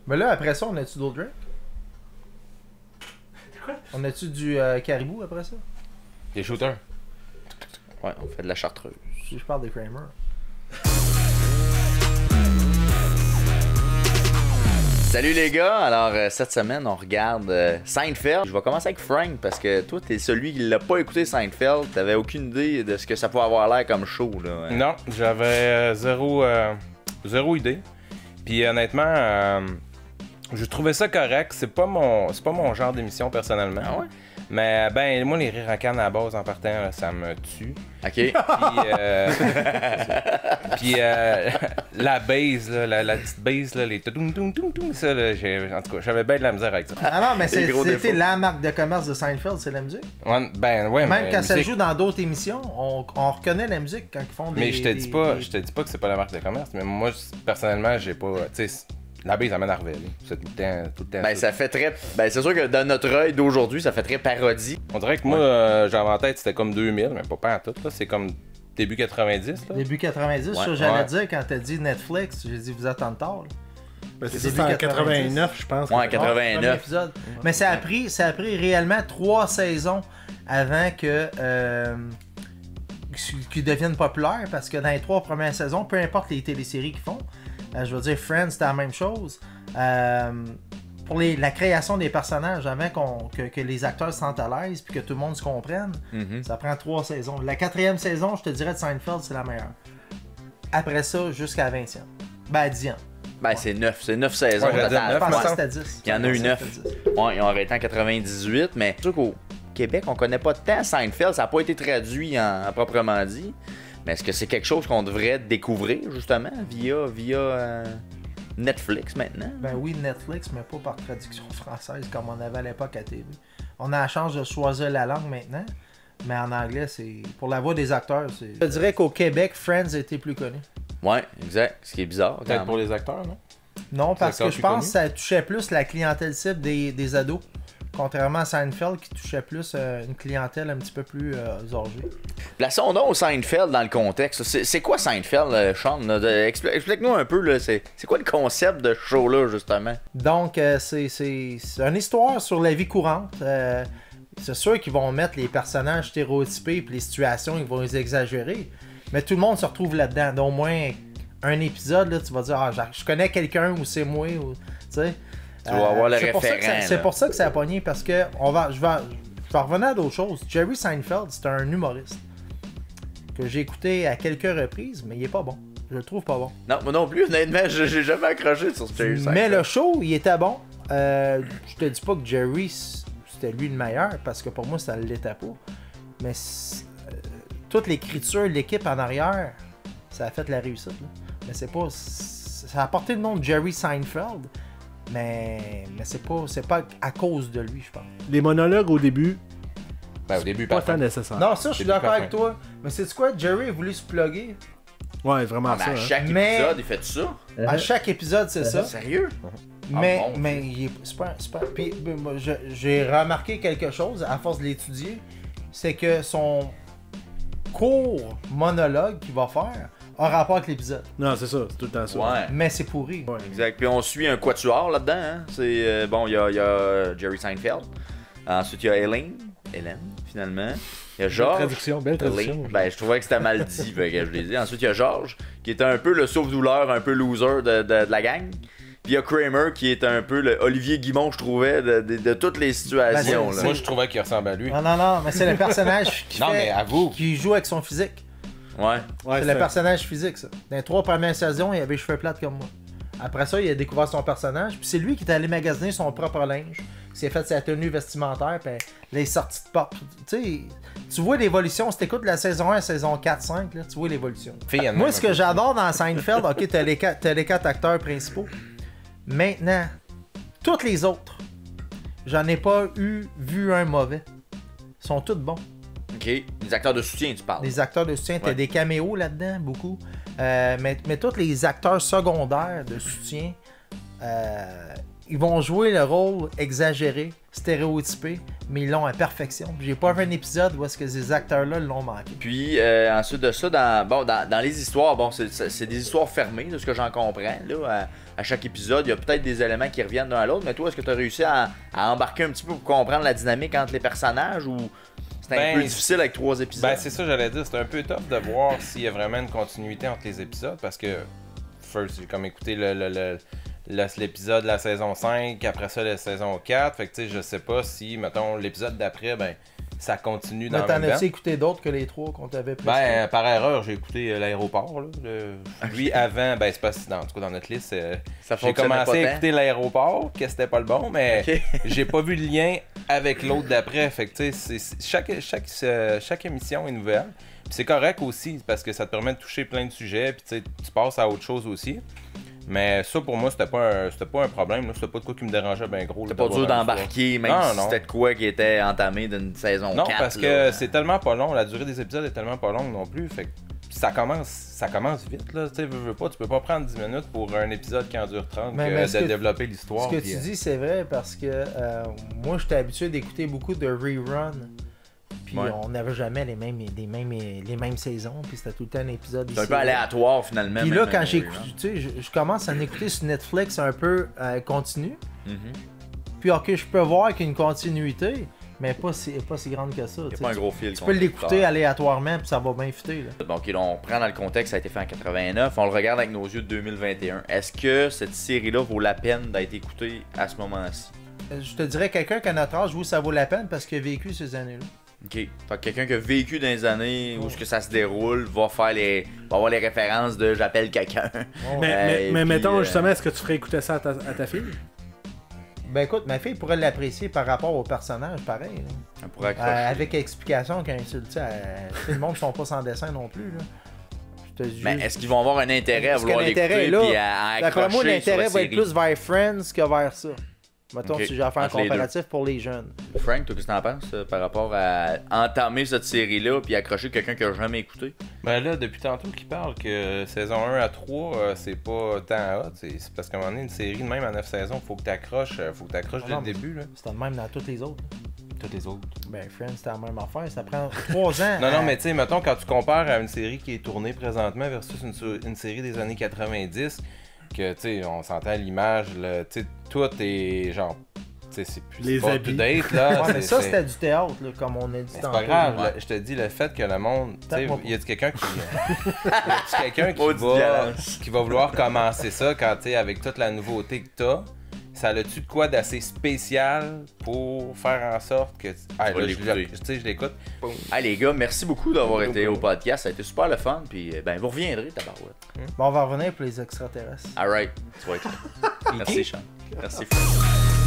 Mais là, après ça, on a-tu d'autres drinks? Quoi? On a-tu du caribou après ça? Des shooters. Ouais, on fait de la chartreuse. Si je parle des Kramer. Salut les gars, alors cette semaine on regarde Seinfeld. Je vais commencer avec Frank parce que toi t'es celui qui l'a pas écouté Seinfeld, t'avais aucune idée de ce que ça pouvait avoir l'air comme show là. Non, j'avais zéro idée. Puis honnêtement, je trouvais ça correct. C'est pas mon genre d'émission personnellement. Ah ouais? Mais ben moi les rires en canne à la base en partant là, ça me tue. Ok. Puis la base là, la petite base là, les toum toum toum toum ça là, en tout cas j'avais bien de la misère avec ça. Ah non, mais gros c'était défauts. la marque de commerce de Seinfeld, c'est la musique. Ouais, ben ouais. Même mais quand ça musique- joue dans d'autres émissions, on reconnaît la musique quand ils font des... Mais je te dis pas que c'est pas la marque de commerce, mais moi personnellement j'ai pas, tu sais, la base amène à Harvey, c'est tout le temps. Ben ça fait très. Ben c'est sûr que dans notre œil d'aujourd'hui, ça fait très parodie. On dirait que moi j'avais en tête c'était comme 2000, mais pas en tout là, c'est comme début 90 là. Début 90, ça Ouais. j'allais Ouais. dire quand t'as dit Netflix, j'ai dit vous attendez tard. Là. Ben, c'est Début ça, en 90. 89, je pense. Ouais, que- Premier 89. épisode. Mais ça a pris réellement 3 saisons avant qu'ils deviennent populaires parce que dans les 3 premières saisons, peu importe les téléséries qu'ils font, je veux dire Friends c'était la même chose. Pour la création des personnages avant que les acteurs se sentent à l'aise puis que tout le monde se comprenne, ça prend 3 saisons. La 4e saison, je te dirais de Seinfeld, c'est la meilleure. Après ça, jusqu'à la 20e. Ben, 10e. Ben c'est 9 saisons Ouais, j'allais dire total. Je pensais me que semble. c'était 10. Il y en a eu 9. Ouais, ils ont arrêté en 98, mais c'est sûr qu'au Québec, on connaît pas tant Seinfeld, ça n'a pas été traduit en proprement dit. Mais est-ce que c'est quelque chose qu'on devrait découvrir justement via Netflix maintenant? Ben oui, Netflix, mais pas par traduction française comme on avait à l'époque à TV. On a la chance de choisir la langue maintenant, mais en anglais, c'est pour la voix des acteurs. Je dirais qu'au Québec, Friends était plus connu. Ouais, exact. Ce qui est bizarre. quand Peut-être même. pour les acteurs, non? Non, parce que acteurs je plus pense connus? que ça touchait plus la clientèle cible des ados. Contrairement à Seinfeld qui touchait plus une clientèle un petit peu plus âgée. Plaçons donc Seinfeld dans le contexte. C'est quoi Seinfeld, Sean? Là? Explique-nous un peu, là, c'est quoi le concept de ce show-là, justement? Donc, c'est une histoire sur la vie courante. C'est sûr qu'ils vont mettre les personnages stéréotypés et les situations, ils vont les exagérer. Mais tout le monde se retrouve là-dedans. D'au moins un épisode, là, tu vas dire, ah, je connais quelqu'un ou c'est moi. Ou, tu sais. Tu vas avoir le c'est pour ça que référent, c'est là. pour ça que ça a pogné parce que je vais revenir à d'autres choses. Jerry Seinfeld, c'est un humoriste que j'ai écouté à quelques reprises, mais il est pas bon. Je le trouve pas bon. Non, moi non plus, honnêtement, j'ai jamais accroché sur Jerry Seinfeld. Mais le show, il était bon. Je te dis pas que Jerry, c'était lui le meilleur, parce que pour moi, ça l'était pas. Mais toute l'écriture, l'équipe en arrière, ça a fait la réussite. Là. Mais c'est pas... Ça a porté le nom de Jerry Seinfeld, mais c'est pas à cause de lui, je pense. Les monologues au début, Ben au début, pas parfait. tant nécessaire. Non, ça, je suis C'est d'accord plus avec toi. Mais c'est quoi? Jerry a voulu se plugger. Ouais, vraiment Mais ça. à hein. chaque Mais- épisode, il fait ça? À chaque épisode, c'est ça. Sérieux? Mais, Ah, bon. mais c'est pas. Puis, moi, j'ai remarqué quelque chose à force de l'étudier, c'est que son court monologue qu'il va faire a rapport avec l'épisode. Non, c'est ça, c'est tout le temps ça. Ouais. Mais c'est pourri. Exact. Puis on suit un quatuor là-dedans. Hein? C'est bon, il y a Jerry Seinfeld. Ensuite, il y a Hélène, finalement. Il y a Belle Georges. traduction, belle traduction. Hélène. Ben, je trouvais que c'était mal dit, fait que je l'ai dit. Ensuite, il y a Georges, qui était un peu le sauve-douleur, un peu loser de la gang. Puis il y a Kramer, qui est un peu le Olivier Guimond, je trouvais, de toutes les situations. Ben, là. Moi je trouvais qu'il ressemble à lui. Non, mais c'est le personnage qui, Non, mais avoue. qui joue avec son physique. Ouais. Ouais, C'est le personnage physique, ça. Dans les 3 premières saisons, il avait les cheveux plates comme moi. Après ça, il a découvert son personnage, puis c'est lui qui est allé magasiner son propre linge. Il s'est fait sa tenue vestimentaire, puis les sorties de porte. Tu sais, tu vois l'évolution. Si t'écoutes la saison 1 à la saison 4, 5, là, tu vois l'évolution. Fille, elle Moi, m'aime ce un que peu. j'adore dans Seinfeld, ok, t'as les 4 acteurs principaux. Maintenant, toutes les autres, j'en ai pas vu un mauvais. Ils sont tous bons. OK. Les acteurs de soutien, tu parles. Les acteurs de soutien, t'as Ouais. des caméos là-dedans, beaucoup. Mais tous les acteurs secondaires de soutien, ils vont jouer le rôle exagéré, stéréotypé, mais ils l'ont à perfection. J'ai pas vu un épisode où est-ce que ces acteurs-là l'ont manqué. Puis ensuite de ça, dans les histoires, bon, c'est des histoires fermées, de ce que j'en comprends. Là, à chaque épisode, il y a peut-être des éléments qui reviennent d'un à l'autre, mais toi, est-ce que tu as réussi à embarquer un petit peu pour comprendre la dynamique entre les personnages ou c'est un peu difficile avec 3 épisodes? Ben, c'est ça, j'allais dire. C'est un peu tough de voir s'il y a vraiment une continuité entre les épisodes parce que, first, j'ai comme écouté l'épisode de la saison 5, après ça, la saison 4. Fait que, tu sais, je sais pas si, mettons, l'épisode d'après, ben, ça continue dans le même temps. T'en as-tu écouté d'autres que les 3 qu'on t'avait pris? Ben, par erreur, j'ai écouté l'aéroport. Lui, avant, ben, c'est pas si, en tout cas, dans notre liste, j'ai commencé à écouter l'aéroport, que c'était pas le bon, mais j'ai pas vu le lien avec l'autre d'après. Fait que, tu sais, chaque émission est nouvelle. Puis c'est correct aussi, parce que ça te permet de toucher plein de sujets, puis tu passes à autre chose aussi. Mais ça, pour moi, c'était pas un problème. C'était pas de quoi qui me dérangeait bien gros. C'était pas dur d'embarquer, même si c'était de quoi qui était entamé d'une saison 4. Non, parce que c'est tellement pas long. La durée des épisodes est tellement pas longue non plus. Fait que ça commence vite. Là. Tu sais, veux pas, tu peux pas prendre 10 minutes pour un épisode qui en dure 30 de développer l'histoire. Ce que tu dis, c'est vrai, parce que moi, j'étais habitué d'écouter beaucoup de reruns. Puis on n'avait jamais les mêmes saisons, puis c'était tout le temps un épisode. C'est un peu aléatoire finalement. Puis là, quand j'écoute, tu sais, je commence à en écouter sur Netflix un peu continu. Puis ok, je peux voir qu'il y a une continuité, mais pas si grande que ça. Il n'y a pas un gros fil. Tu peux l'écouter aléatoirement, puis ça va bien fitter. Donc là, on prend dans le contexte, ça a été fait en 89, on le regarde avec nos yeux de 2021. Est-ce que cette série-là vaut la peine d'être écoutée à ce moment-ci? Je te dirais quelqu'un qui a notre âge, oui, ça vaut la peine parce qu'il a vécu ces années-là. Ok. Fait que quelqu'un qui a vécu dans les années où ce que ça se déroule va avoir les références de j'appelle quelqu'un. Mais mettons, justement, est-ce que tu ferais écouter ça à ta fille? Ben écoute, ma fille pourrait l'apprécier par rapport au personnage, pareil. Elle pourrait avec explication tout le monde ne sont pas sans dessin non plus. Là. Mais est-ce qu'ils vont avoir un intérêt à vouloir l'écouter et à accrocher? D'après moi, l'intérêt va être série? plus vers Friends que vers ça. Mettons, si j'ai à faire un comparatif pour les jeunes. Frank, toi, qu'est-ce que t'en penses par rapport à entamer cette série-là puis accrocher quelqu'un qui a jamais écouté? Ben là, depuis tantôt qu'il parle que saison 1 à 3, c'est pas tant hot. C'est parce qu'à un moment donné, une série de même à 9 saisons, faut que t'accroches dès le début. Là. C'est le même dans toutes les autres. Toutes les autres. Ben, Friends, c'est la même affaire. Ça prend 3 ans. Non, mais tu sais, mettons, quand tu compares à une série qui est tournée présentement versus une série des années 90, que, tu sais, on s'entend l'image, tu sais, tout est genre, tu sais, c'est plus les pas habits. up-to-date, là. Ouais, mais ça, c'était du théâtre, là, comme on a dit c'est tantôt. pas grave, là, je te dis, le fait que le monde, tu sais, il y a quelqu'un qui va vouloir commencer ça quand, tu sais, avec toute la nouveauté que t'as, ça a-tu de quoi d'assez spécial pour faire en sorte que... Ah, là, je l'écoute. Hey les gars, merci beaucoup d'avoir été au podcast. Ça a été super le fun. Puis ben vous reviendrez, tabarouette. Bon, on va revenir pour les extraterrestres. Alright, tu vas être là. Merci, Sean. Merci, Frank.